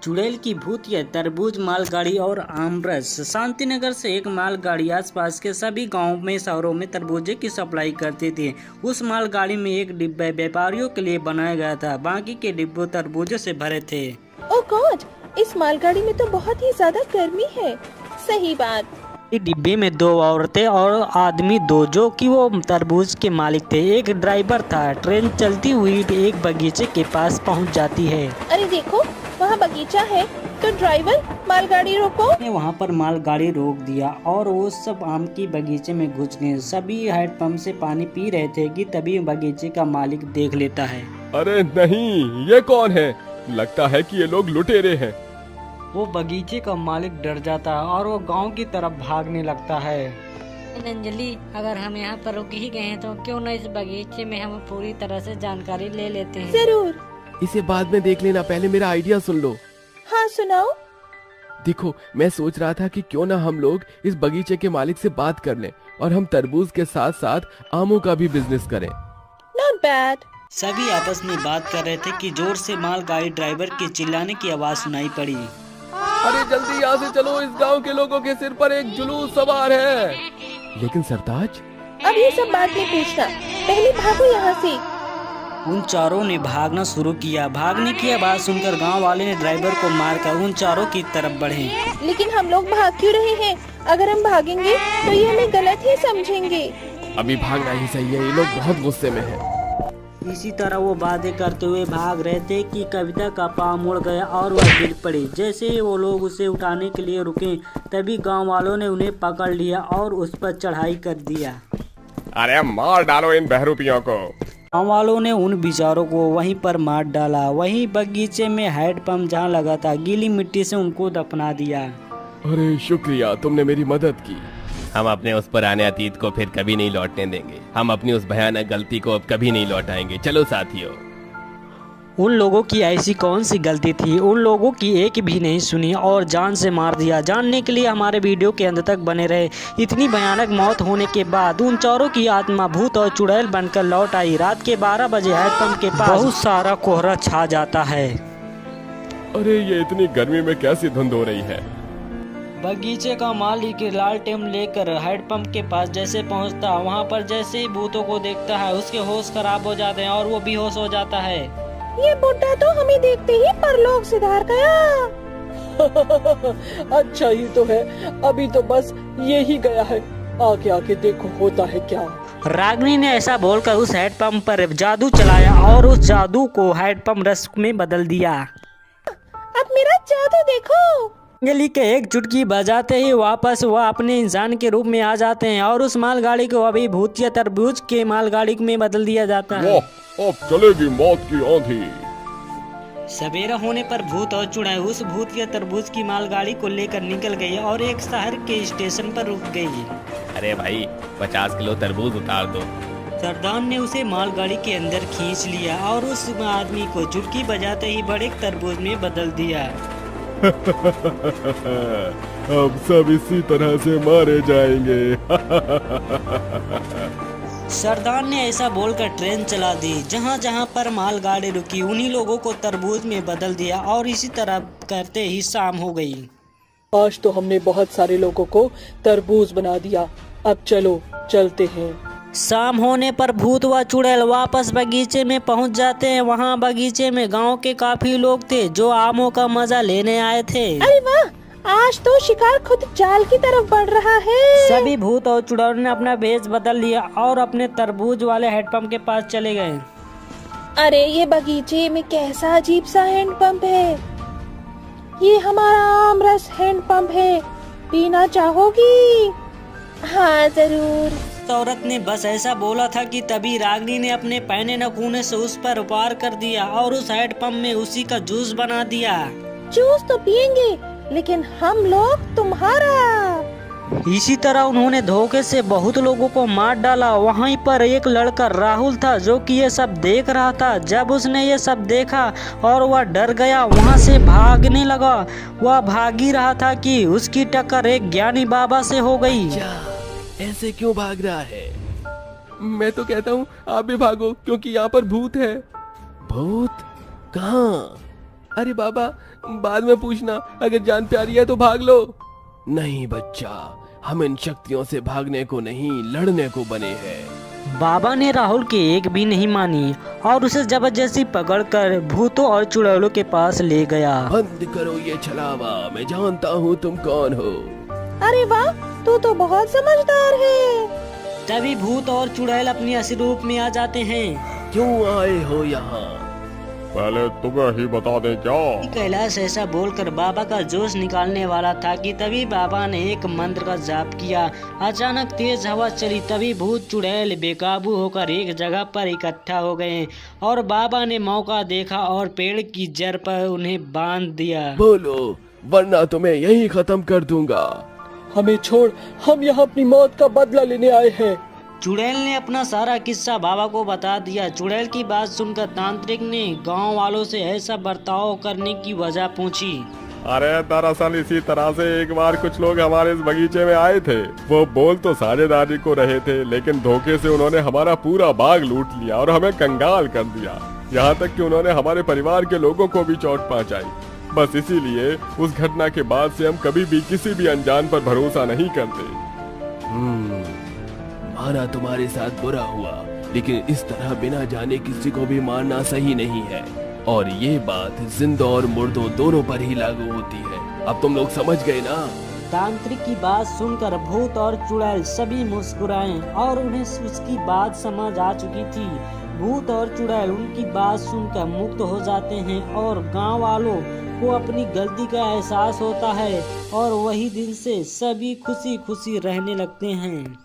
चुड़ैल की भूतिया तरबूज मालगाड़ी और आमरस। शांतिनगर से एक मालगाड़ी आसपास के सभी गांवों में शहरों में तरबूजे की सप्लाई करती थी। उस मालगाड़ी में एक डिब्बा व्यापारियों के लिए बनाया गया था, बाकी के डिब्बे तरबूजे से भरे थे। ओह गॉड, इस मालगाड़ी में तो बहुत ही ज्यादा गर्मी है। सही बात। इस डिब्बे में दो औरतें और आदमी दो, जो कि वो तरबूज के मालिक थे। एक ड्राइवर था। ट्रेन चलती हुई एक बगीचे के पास पहुंच जाती है। अरे देखो, वहाँ बगीचा है, तो ड्राइवर मालगाड़ी रोको। ने वहाँ पर मालगाड़ी रोक दिया और वो सब आम की बगीचे में घुस गए। सभी हैंडपंप से पानी पी रहे थे कि तभी बगीचे का मालिक देख लेता है। अरे नहीं, ये कौन है? लगता है कि ये लोग लुटेरे हैं। वो बगीचे का मालिक डर जाता है और वो गांव की तरफ भागने लगता है। अंजलि, अगर हम यहाँ पर रुक ही गए हैं तो क्यों न इस बगीचे में हम पूरी तरह से जानकारी ले लेते हैं। जरूर। इसे बाद में देख लेना, पहले मेरा आइडिया सुन लो। हाँ सुनाओ। देखो, मैं सोच रहा था कि क्यों ना हम लोग इस बगीचे के मालिक से बात कर लें और हम तरबूज के साथ साथ आमों का भी बिजनेस करें। Not bad. सभी आपस में बात कर रहे थे कि जोर से मालगाड़ी ड्राइवर के चिल्लाने की आवाज सुनाई पड़ी। अरे जल्दी यहाँ से चलो, इस गांव के लोगों के सिर पर एक जुलूस सवार है। लेकिन सरताज, अब ये सब बात नहीं पूछना, पहले भागो यहाँ से। उन चारों ने भागना शुरू किया। भागने की आवाज सुनकर गांव वाले ने ड्राइवर को मारकर उन चारों की तरफ बढ़े। लेकिन हम लोग भाग क्यों रहे हैं? अगर हम भागेंगे तो ये हमें गलत ही समझेंगे। अभी भागना ही सही है, ये लोग बहुत गुस्से में हैं। इसी तरह वो बातें करते हुए भाग रहे थे कि कविता का पाँव मुड़ गया और वह गिर पड़ी। जैसे ही वो लोग उसे उठाने के लिए रुके, तभी गांव वालों ने उन्हें पकड़ लिया और उस पर चढ़ाई कर दिया। अरे मार डालो इन बहरूपियों को। गांव वालों ने उन बेचारों को वहीं पर मार डाला। वहीं बगीचे में हैंडपंप जहां लगा था, गीली मिट्टी से उनको दफना दिया। अरे शुक्रिया, तुमने मेरी मदद की। हम अपने उस पुराने अतीत को फिर कभी नहीं लौटने देंगे। हम अपनी उस भयानक गलती को अब कभी नहीं लौटाएंगे। चलो साथियों। उन लोगों की ऐसी कौन सी गलती थी? उन लोगों की एक भी नहीं सुनी और जान से मार दिया। जानने के लिए हमारे वीडियो के अंत तक बने रहे। इतनी भयानक मौत होने के बाद उन चोरों की आत्मा भूत और चुड़ैल बनकर लौट आई। रात के 12 बजे हैंडपंप के पास बहुत सारा कोहरा छा जाता है। अरे ये इतनी गर्मी में कैसी धुंध हो रही है? बगीचे का मालिक लालटेन लेकर हैंडपंप के पास जैसे पहुंचता, वहां पर जैसे ही भूतों को देखता है, उसके होश खराब हो जाते हैं और वो बेहोश हो जाता है। ये बुड्ढा तो हमें देखते ही परलोक सिधार गया। अच्छा ही तो है, अभी तो बस ये ही गया है, आगे आगे देखो होता है क्या। रागिनी ने ऐसा बोलकर उस हैंडपंप पर जादू चलाया और उस जादू को हैंडपंप रस में बदल दिया। अब मेरा जादू देखो। अंजलि के एक चुटकी बजाते ही वापस वह अपने इंसान के रूप में आ जाते हैं और उस मालगाड़ी को अभी भूतिया तरबूज के मालगाड़ी में बदल दिया जाता है। अब चलेगी मौत की आंधी। सवेरा होने पर भूत और चुड़ैल उस भूतिया तरबूज की मालगाड़ी को लेकर निकल गई और एक शहर के स्टेशन पर रुक गई। अरे भाई, 50 किलो तरबूज उतार दो। सरदार ने उसे मालगाड़ी के अंदर खींच लिया और उस आदमी को चुटकी बजाते ही बड़े तरबूज में बदल दिया। अब सब इसी तरह से मारे जाएंगे। सरदार ने ऐसा बोलकर ट्रेन चला दी। जहां जहां पर मालगाड़ी रुकी, उन्हीं लोगों को तरबूज में बदल दिया और इसी तरह करते ही शाम हो गई। आज तो हमने बहुत सारे लोगों को तरबूज बना दिया, अब चलो चलते हैं। शाम होने पर भूत व चुड़ैल वापस बगीचे में पहुंच जाते हैं। वहां बगीचे में गांव के काफी लोग थे जो आमों का मजा लेने आए थे। अरे वाह, आज तो शिकार खुद जाल की तरफ बढ़ रहा है। सभी भूत और चुड़ैल ने अपना भेष बदल लिया और अपने तरबूज वाले हैंडपंप के पास चले गए। अरे ये बगीचे में कैसा अजीब सा हैंडपंप है। ये हमारा आमरस हैंडपंप है, पीना चाहोगी? हाँ जरूर। औरत ने बस ऐसा बोला था कि तभी रागिनी ने अपने पहने नखूने से उस पर वार कर दिया और उस हैंडपंप में उसी का जूस बना दिया। जूस तो पियेंगे, लेकिन हम लोग तुम्हारा। इसी तरह उन्होंने धोखे से बहुत लोगों को मार डाला। वहीं पर एक लड़का राहुल था जो कि ये सब देख रहा था। जब उसने ये सब देखा और वह डर गया, वहां से भागने लगा। वह भाग ही रहा था कि उसकी टक्कर एक ज्ञानी बाबा से हो गई। ऐसे क्यों भाग रहा है? मैं तो कहता हूँ आप भी भागो, क्योंकि यहाँ पर भूत है। भूत? कहाँ? अरे बाबा, बाद में पूछना, अगर जान प्यारी है तो भाग लो। नहीं बच्चा, हम इन शक्तियों से भागने को नहीं, लड़ने को बने हैं। बाबा ने राहुल की एक भी नहीं मानी और उसे जबरदस्ती पकड़कर भूतों और चुड़ैलों के पास ले गया। बंद करो ये छलावा, मैं जानता हूँ तुम कौन हो। अरे वाह, तू तो बहुत समझदार है। तभी भूत और चुड़ैल अपनी असली रूप में आ जाते हैं। क्यों आए हो यहाँ? पहले तुम्हें ही बता दे क्या। कैलाश ऐसा बोलकर बाबा का जोश निकालने वाला था कि तभी बाबा ने एक मंत्र का जाप किया। अचानक तेज हवा चली, तभी भूत चुड़ैल बेकाबू होकर एक जगह पर इकट्ठा हो गए और बाबा ने मौका देखा और पेड़ की जड़ पर उन्हें बांध दिया। बोलो, वरना तुम्हें यहीं खत्म कर दूंगा। हमें छोड़, हम यहाँ अपनी मौत का बदला लेने आए हैं। चुड़ैल ने अपना सारा किस्सा बाबा को बता दिया। चुड़ैल की बात सुनकर तांत्रिक ने गांव वालों से ऐसा बर्ताव करने की वजह पूछी। अरे दरअसल इसी तरह से एक बार कुछ लोग हमारे इस बगीचे में आए थे। वो बोल तो साझेदारी को रहे थे, लेकिन धोखे से उन्होंने हमारा पूरा बाग लूट लिया और हमें कंगाल कर दिया। यहाँ तक कि उन्होंने हमारे परिवार के लोगों को भी चोट पहुँचाई। बस इसीलिए उस घटना के बाद से हम कभी भी किसी भी अनजान पर भरोसा नहीं करते। माना तुम्हारे साथ बुरा हुआ, लेकिन इस तरह बिना जाने किसी को भी मारना सही नहीं है। और ये बात जिंदा और मुर्दों दोनों पर ही लागू होती है। अब तुम लोग समझ गए ना? तांत्रिक की बात सुनकर भूत और चुड़ैल सभी मुस्कुराए और उन्हें उसकी बात समझ आ चुकी थी। भूत और चुड़ैल उनकी बात सुनकर मुक्त हो जाते हैं और गांव वालों को अपनी गलती का एहसास होता है और वही दिन से सभी खुशी खुशी रहने लगते हैं।